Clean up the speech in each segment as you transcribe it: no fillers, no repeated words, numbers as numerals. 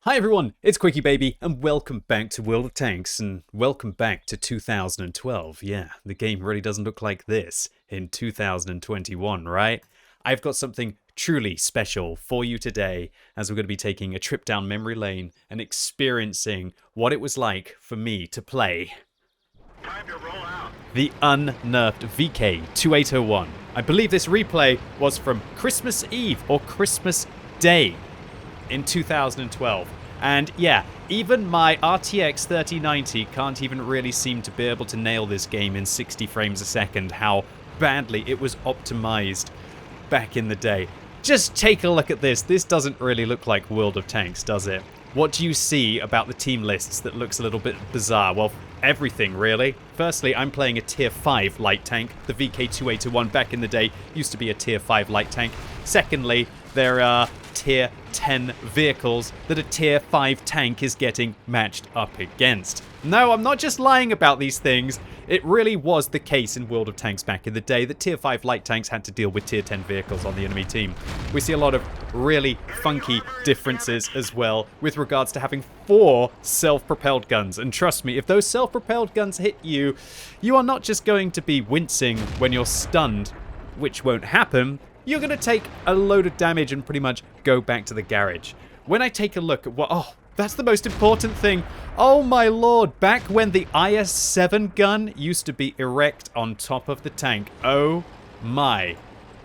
Hi everyone, it's QuickyBaby and welcome back to World of Tanks and welcome back to 2012. Yeah, the game really doesn't look like this in 2021, right? I've got something truly special for you today as we're going to be taking a trip down memory lane and experiencing what it was like for me to play Time to roll out. the unnerfed VK2801. I believe this replay was from Christmas Eve or Christmas Day in 2012. And yeah, even my RTX 3090 can't even really seem to be able to nail this game in 60 frames a second, how badly it was optimized back in the day. Just take a look at this. This doesn't really look like World of Tanks, does it? What do you see about the team lists that looks a little bit bizarre? Well, everything really. Firstly, I'm playing a tier 5 light tank. The VK2801 back in the day used to be a tier 5 light tank. Secondly, there are tier 10 vehicles that a tier 5 tank is getting matched up against. No, I'm not just lying about these things. It really was the case in World of Tanks back in the day that tier 5 light tanks had to deal with tier 10 vehicles on the enemy team. We see a lot of really funky differences as well with regards to having 4 self-propelled guns. And trust me, if those self-propelled guns hit you, you are not just going to be wincing when you're stunned, which won't happen. You're going to take a load of damage and pretty much go back to the garage. When I take a look at what... Oh, that's the most important thing. Oh my lord, back when the IS-7 gun used to be erect on top of the tank. Oh my.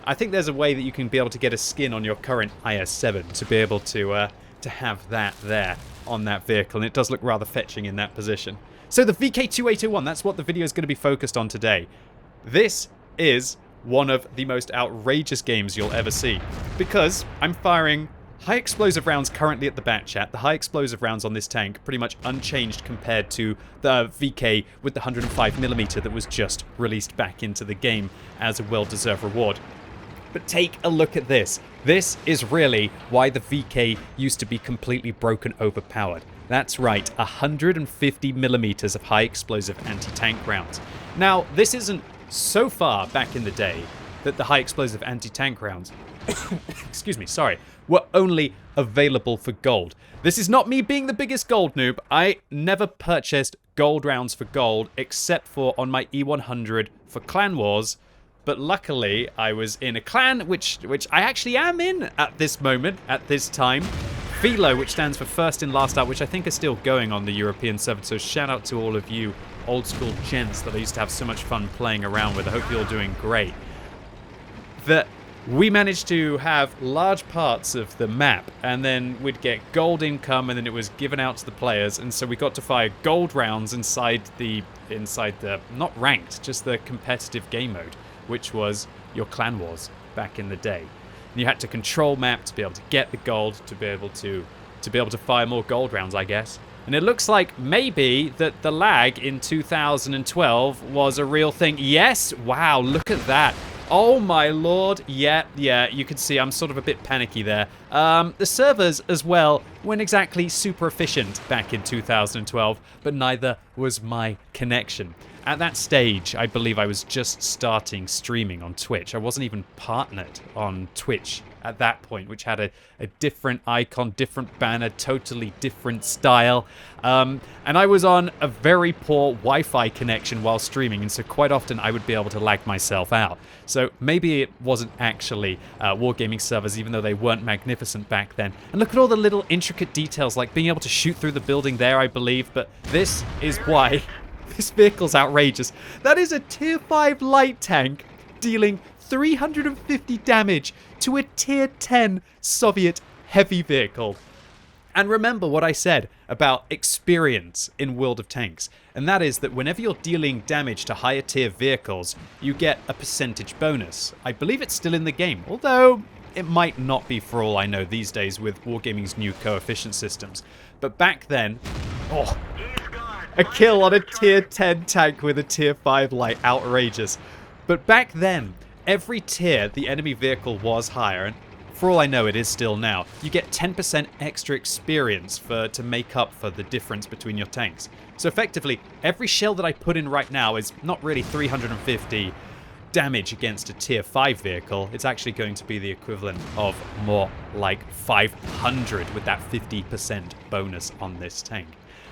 I think there's a way that you can be able to get a skin on your current IS-7 to be able to have that there on that vehicle. And it does look rather fetching in that position. So the VK2801, that's what the video is going to be focused on today. This is one of the most outrageous games you'll ever see, because I'm firing high explosive rounds currently at the bat chat. The high explosive rounds on this tank pretty much unchanged compared to the VK with the 105mm that was just released back into the game as a well-deserved reward. But take a look at this. This is really why the VK used to be completely broken overpowered. That's right, 150mm of high explosive anti-tank rounds. Now, this isn't so far back in the day that the high explosive anti-tank rounds excuse me, sorry, were only available for gold. This is not me being the biggest gold noob. I never purchased gold rounds for gold except for on my E100 for Clan Wars, but luckily I was in a clan which I actually am in at this moment, at this time. Philo, which stands for first in last out, which I think is still going on the European server, so shout out to all of you old school gents that I used to have so much fun playing around with. I hope you're doing great. That we managed to have large parts of the map, and then we'd get gold income, and then it was given out to the players, and so we got to fire gold rounds inside the not ranked, just the competitive game mode, which was your Clan Wars back in the day. And you had to control map to be able to get the gold, to be able to fire more gold rounds, I guess. And it looks like maybe that the lag in 2012 was a real thing. Yes, wow, look at that. Oh my lord, yeah, you can see I'm sort of a bit panicky there. The servers as well weren't exactly super efficient back in 2012, but neither was my connection. At that stage, I believe I was just starting streaming on Twitch. I wasn't even partnered on Twitch at that point, which had a different icon, different banner, totally different style. And I was on a very poor Wi-Fi connection while streaming, and so quite often I would be able to lag myself out. So maybe it wasn't actually wargaming servers, even though they weren't magnificent back then. And look at all the little intricate details, like being able to shoot through the building there, I believe. But this is why this vehicle's outrageous. That is a tier 5 light tank dealing 350 damage to a tier 10 Soviet heavy vehicle. And remember what I said about experience in World of Tanks, and that is that whenever you're dealing damage to higher tier vehicles, you get a percentage bonus. I believe it's still in the game, although it might not be for all I know these days with Wargaming's new coefficient systems. But back then, a kill on a tier 10 tank with a tier 5 light, outrageous. But back then, every tier the enemy vehicle was higher, and for all I know it is still now, you get 10% extra experience to make up for the difference between your tanks. So effectively, every shell that I put in right now is not really 350, damage against a tier 5 vehicle, it's actually going to be the equivalent of more like 500 with that 50% bonus on this tank.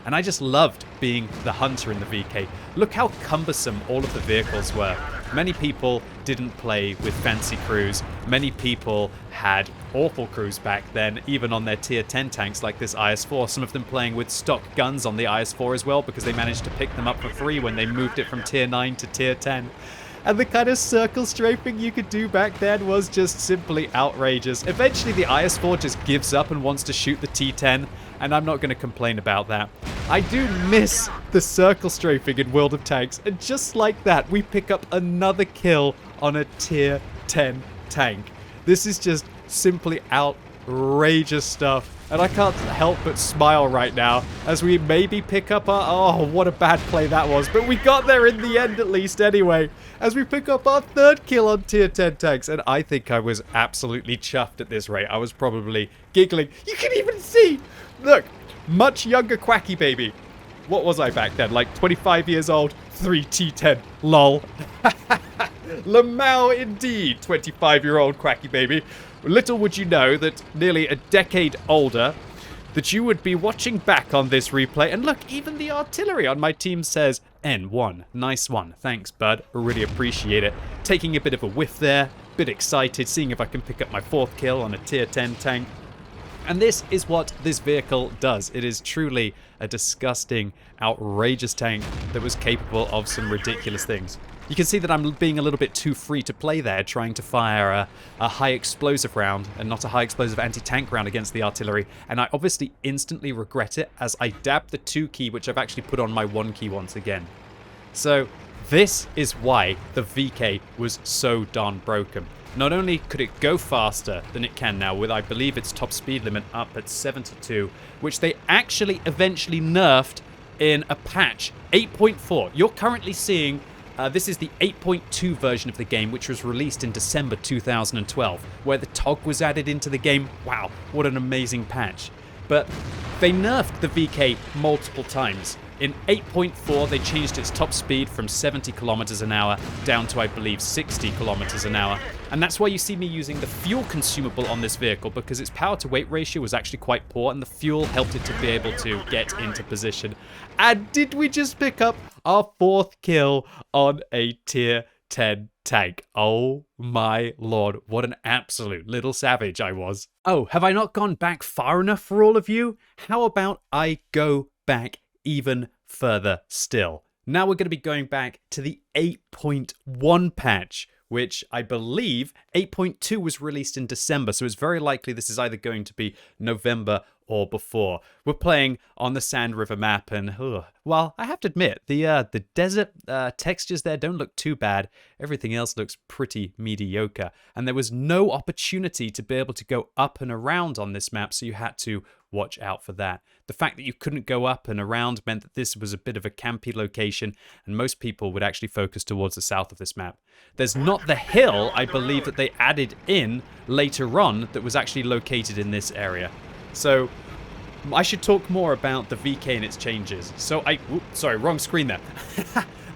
And I just loved being the hunter in the VK. Look how cumbersome all of the vehicles were. Many people didn't play with fancy crews. Many people had awful crews back then, even on their tier 10 tanks like this IS-4. Some of them playing with stock guns on the IS-4 as well, because they managed to pick them up for free when they moved it from tier 9 to tier 10. And the kind of circle strafing you could do back then was just simply outrageous. Eventually the IS-4 just gives up and wants to shoot the T-10, and I'm not going to complain about that. I do miss the circle strafing in World of Tanks, and just like that, we pick up another kill on a tier 10 tank. This is just simply outrageous stuff. And I can't help but smile right now as we maybe pick up our... Oh, what a bad play that was. But we got there in the end at least anyway. As we pick up our 3rd kill on tier 10 tanks. And I think I was absolutely chuffed at this rate. I was probably giggling. You can even see... Look, much younger QuickyBaby. What was I back then? Like 25 years old? 3 T10. Lol. Lamau indeed, 25-year-old QuickyBaby. Little would you know that nearly a decade older, that you would be watching back on this replay. And look, even the artillery on my team says N1. Nice one. Thanks, bud. Really appreciate it. Taking a bit of a whiff there. Bit excited, seeing if I can pick up my 4th kill on a tier 10 tank. And this is what this vehicle does. It is truly a disgusting, outrageous tank that was capable of some ridiculous things. You can see that I'm being a little bit too free to play there, trying to fire a high explosive round and not a high explosive anti-tank round against the artillery. And I obviously instantly regret it as I dab the 2 key, which I've actually put on my 1 key once again. So this is why the VK was so darn broken. Not only could it go faster than it can now with, I believe, its top speed limit up at 72, which they actually eventually nerfed in a patch 8.4. You're currently seeing... this is the 8.2 version of the game, which was released in December 2012, where the TOG was added into the game. Wow, what an amazing patch. But they nerfed the VK multiple times. In 8.4, they changed its top speed from 70 kilometers an hour down to, I believe, 60 kilometers an hour. And that's why you see me using the fuel consumable on this vehicle, because its power to weight ratio was actually quite poor, and the fuel helped it to be able to get into position. And did we just pick up our 4th kill on a tier 10 tank? Oh my lord, what an absolute little savage I was. Oh, have I not gone back far enough for all of you? How about I go back even further still? Now we're going to be going back to the 8.1 patch, which I believe 8.2 was released in December, so it's very likely this is either going to be November or before. We're playing on the Sand River map, and well, I have to admit, the desert textures there don't look too bad. Everything else looks pretty mediocre, and there was no opportunity to be able to go up and around on this map, so you had to watch out for that. The fact that you couldn't go up and around meant that this was a bit of a campy location, and most people would actually focus towards the south of this map. There's not the hill, I believe, that they added in later on that was actually located in this area. So I should talk more about the VK and its changes. So sorry, wrong screen there.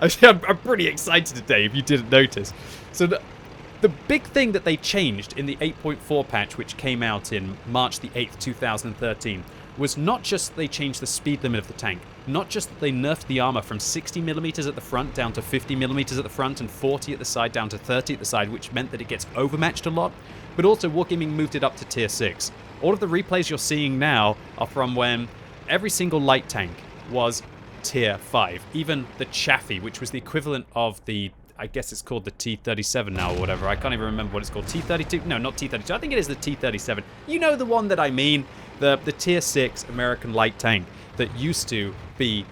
I'm pretty excited today, if you didn't notice. So the big thing that they changed in the 8.4 patch, which came out in March the 8th, 2013, was not just they changed the speed limit of the tank, not just that they nerfed the armor from 60mm at the front down to 50mm at the front and 40 at the side down to 30 at the side, which meant that it gets overmatched a lot, but also Wargaming moved it up to tier 6. All of the replays you're seeing now are from when every single light tank was tier 5. Even the Chaffee, which was the equivalent of the, I guess it's called the T-37 now or whatever. I can't even remember what it's called. T-32? No, not T-32. I think it is the T-37. You know the one that I mean. The tier 6 American light tank that used to be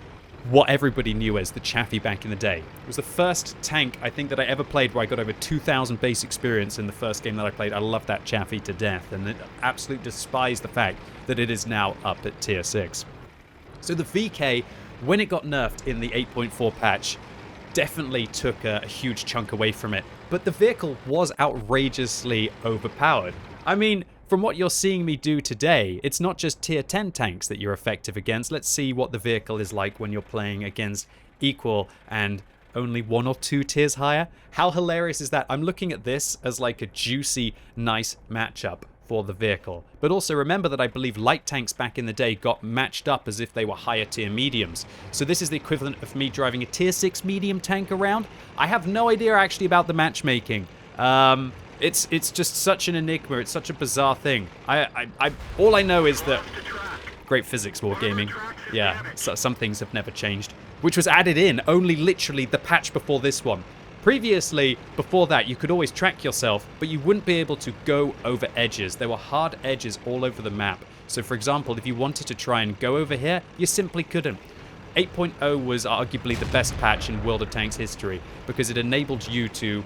what everybody knew as the Chaffee back in the day. It was the first tank, I think, that I ever played where I got over 2,000 base experience in the first game that I played. I love that Chaffee to death, and I absolutely despise the fact that it is now up at tier 6. So the VK, when it got nerfed in the 8.4 patch, definitely took a huge chunk away from it. But the vehicle was outrageously overpowered. I mean, from what you're seeing me do today, it's not just tier 10 tanks that you're effective against. Let's see what the vehicle is like when you're playing against equal and only 1 or 2 tiers higher. How hilarious is that? I'm looking at this as like a juicy, nice matchup for the vehicle. But also remember that I believe light tanks back in the day got matched up as if they were higher tier mediums. So this is the equivalent of me driving a tier 6 medium tank around. I have no idea actually about the matchmaking. It's just such an enigma. It's such a bizarre thing. All I know is that great physics, Wargaming. Yeah, so some things have never changed. Which was added in only literally the patch before this one. Previously, before that, you could always track yourself, but you wouldn't be able to go over edges. There were hard edges all over the map. So for example, if you wanted to try and go over here, you simply couldn't. 8.0 was arguably the best patch in World of Tanks history because it enabled you to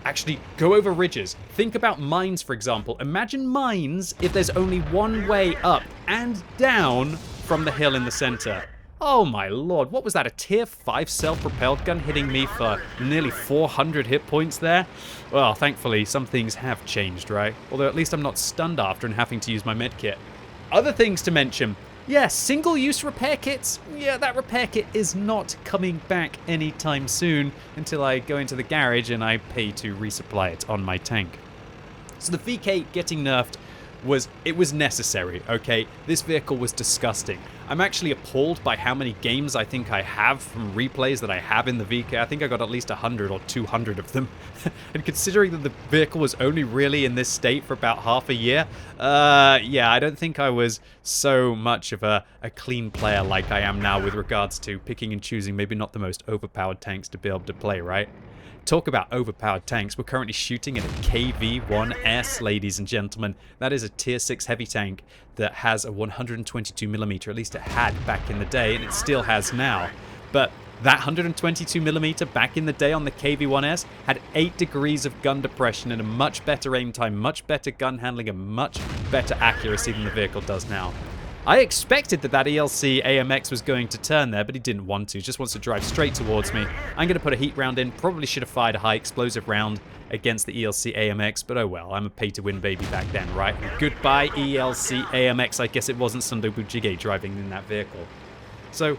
actually go over ridges. Think about mines, for example. Imagine mines if there's only one way up and down from the hill in the center. Oh my lord, what was that? A tier 5 self-propelled gun hitting me for nearly 400 hit points there? Well, thankfully, some things have changed, right? Although at least I'm not stunned after and having to use my medkit. Other things to mention. Yeah, single-use repair kits. Yeah, that repair kit is not coming back anytime soon until I go into the garage and I pay to resupply it on my tank. So the VK getting nerfed was necessary, okay? This vehicle was disgusting. I'm actually appalled by how many games I think I have from replays that I have in the VK. I think I got at least 100 or 200 of them. And considering that the vehicle was only really in this state for about half a year, yeah, I don't think I was so much of a clean player like I am now with regards to picking and choosing maybe not the most overpowered tanks to be able to play, right? Talk about overpowered tanks. We're currently shooting at a KV-1S, ladies and gentlemen. That is a tier 6 heavy tank that has a 122mm, at least it had back in the day, and it still has now. But that 122mm back in the day on the KV-1S had 8 degrees of gun depression and a much better aim time, much better gun handling, and much better accuracy than the vehicle does now. I expected that ELC AMX was going to turn there, but he didn't want to. Just wants to drive straight towards me. I'm going to put a heat round in. Probably should have fired a high explosive round against the ELC AMX, but oh well. I'm a pay-to-win baby back then, right? Goodbye, ELC AMX. I guess it wasn't Sundo Bujige driving in that vehicle. So,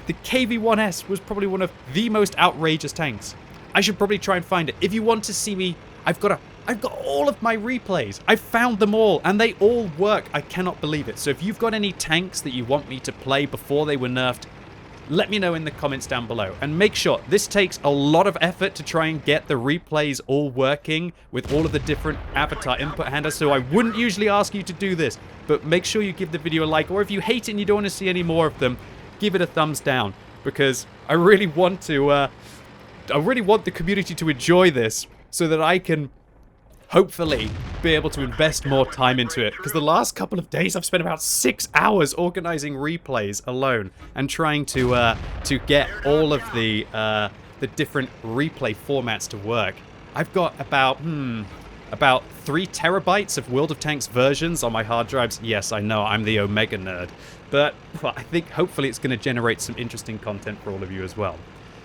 the KV-1S was probably one of the most outrageous tanks. I should probably try and find it. If you want to see me, I've got all of my replays. I've found them all, and they all work. I cannot believe it. So if you've got any tanks that you want me to play before they were nerfed, let me know in the comments down below. And make sure, this takes a lot of effort to try and get the replays all working with all of the different avatar input handlers, so I wouldn't usually ask you to do this. But make sure you give the video a like, or if you hate it and you don't want to see any more of them, give it a thumbs down, because I really want to, the community to enjoy this so that I can hopefully be able to invest more time into it, because the last couple of days I've spent about 6 hours organizing replays alone and trying to get all of the different replay formats to work. I've got about 3 terabytes of World of Tanks versions on my hard drives. Yes, I know, I'm the Omega nerd, but I think hopefully it's going to generate some interesting content for all of you as well.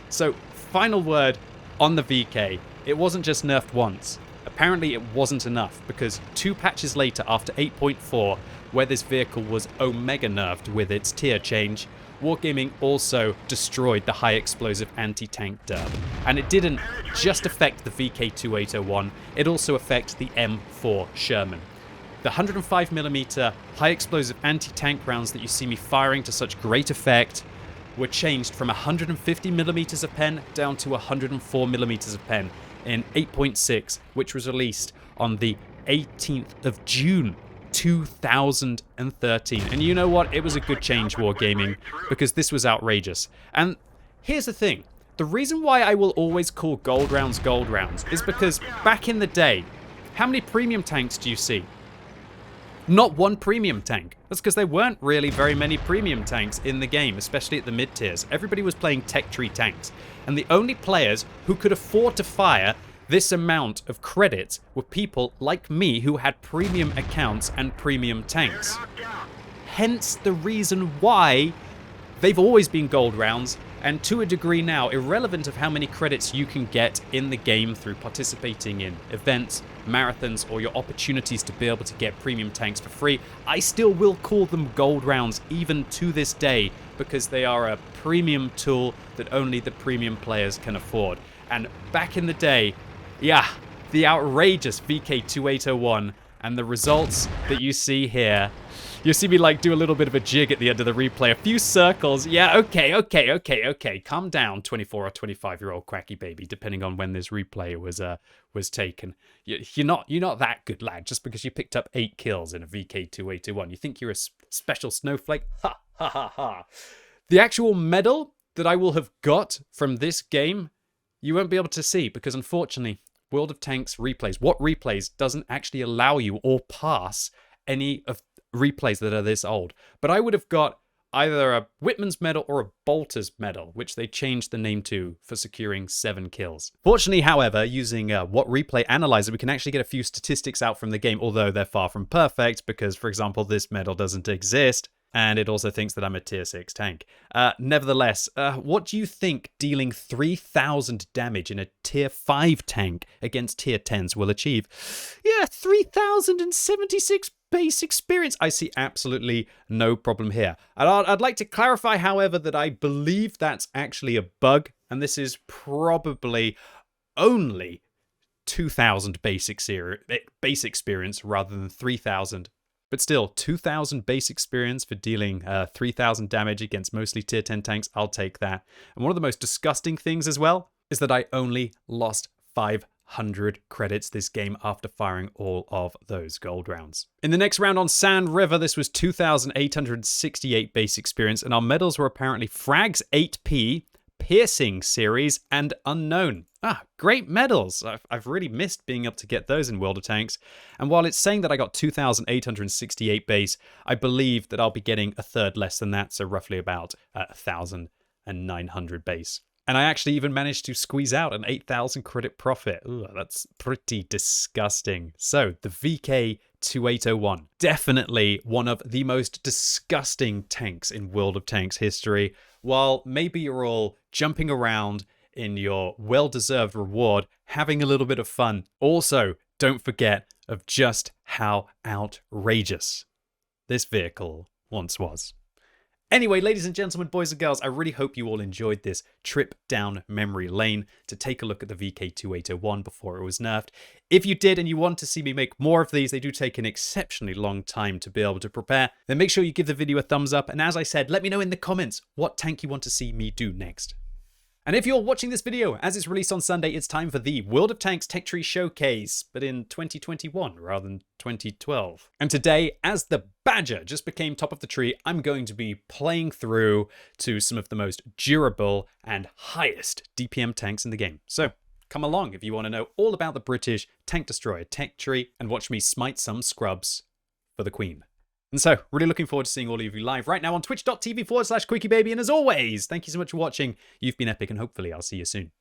So, final word on the VK. It wasn't just nerfed once. Apparently it wasn't enough, because 2 patches later, after 8.4, where this vehicle was Omega nerfed with its tier change, Wargaming also destroyed the high explosive anti-tank derb. And it didn't just affect the VK2801, it also affected the M4 Sherman. The 105mm high explosive anti-tank rounds that you see me firing to such great effect were changed from 150mm of pen down to 104mm of pen in 8.6, which was released on the 18th of June 2013. And you know what? It was a good change, Wargaming, because this was outrageous. And here's the thing. The reason why I will always call gold rounds is because back in the day, how many premium tanks do you see? Not one premium tank. That's because there weren't really very many premium tanks in the game, especially at the mid-tiers. Everybody was playing tech tree tanks. And the only players who could afford to fire this amount of credits were people like me who had premium accounts and premium tanks. Hence the reason why they've always been gold rounds, and to a degree now, irrelevant of how many credits you can get in the game through participating in events, marathons, or your opportunities to be able to get premium tanks for free, I still will call them gold rounds even to this day, because they are a premium tool that only the premium players can afford. And back in the day, yeah, the outrageous VK2801 and the results that you see here. You see me like do a little bit of a jig at the end of the replay, a few circles. Yeah, okay. Calm down, 24 or 25-year-old QuickyBaby, depending on when this replay was taken. You're not that good, lad, just because you picked up 8 kills in a VK2801. You think you're a special snowflake? Ha ha ha ha. The actual medal that I will have got from this game, you won't be able to see because unfortunately, World of Tanks replays, what replays doesn't actually allow you or pass any of replays that are this old. But I would have got either a Whitman's medal or a Bolter's medal, which they changed the name to for securing 7 kills. Fortunately, however, using What Replay Analyzer, we can actually get a few statistics out from the game, although they're far from perfect because, for example, this medal doesn't exist. And it also thinks that I'm a tier 6 tank. Nevertheless, what do you think dealing 3,000 damage in a tier 5 tank against tier 10s will achieve? Yeah, 3,076 base experience. I see absolutely no problem here. I'd like to clarify, however, that I believe that's actually a bug. And this is probably only 2,000 base experience rather than 3,000. But still, 2,000 base experience for dealing 3,000 damage against mostly tier 10 tanks, I'll take that. And one of the most disgusting things as well is that I only lost 500 credits this game after firing all of those gold rounds. In the next round on Sand River, this was 2,868 base experience, and our medals were apparently Frags 8P, Piercing Series, and Unknown. Great medals. I've really missed being able to get those in World of Tanks. And while it's saying that I got 2,868 base, I believe that I'll be getting a third less than that, so roughly about 1,900 base. And I actually even managed to squeeze out an 8,000 credit profit. Ooh, that's pretty disgusting. So the VK2801, definitely one of the most disgusting tanks in World of Tanks history. While maybe you're all jumping around in your well-deserved reward, having a little bit of fun, also don't forget of just how outrageous this vehicle once was. Anyway, ladies and gentlemen, boys and girls, I really hope you all enjoyed this trip down memory lane to take a look at the VK2801 before it was nerfed. If you did and you want to see me make more of these, they do take an exceptionally long time to be able to prepare, then make sure you give the video a thumbs up. And as I said, let me know in the comments what tank you want to see me do next. And if you're watching this video as it's released on Sunday, it's time for the World of Tanks Tech Tree Showcase, but in 2021 rather than 2012. And today, as the Badger just became top of the tree, I'm going to be playing through to some of the most durable and highest DPM tanks in the game. So come along if you want to know all about the British Tank Destroyer Tech Tree and watch me smite some scrubs for the Queen. And so, really looking forward to seeing all of you live right now on twitch.tv/QuickyBaby. And as always, thank you so much for watching. You've been epic, and hopefully I'll see you soon.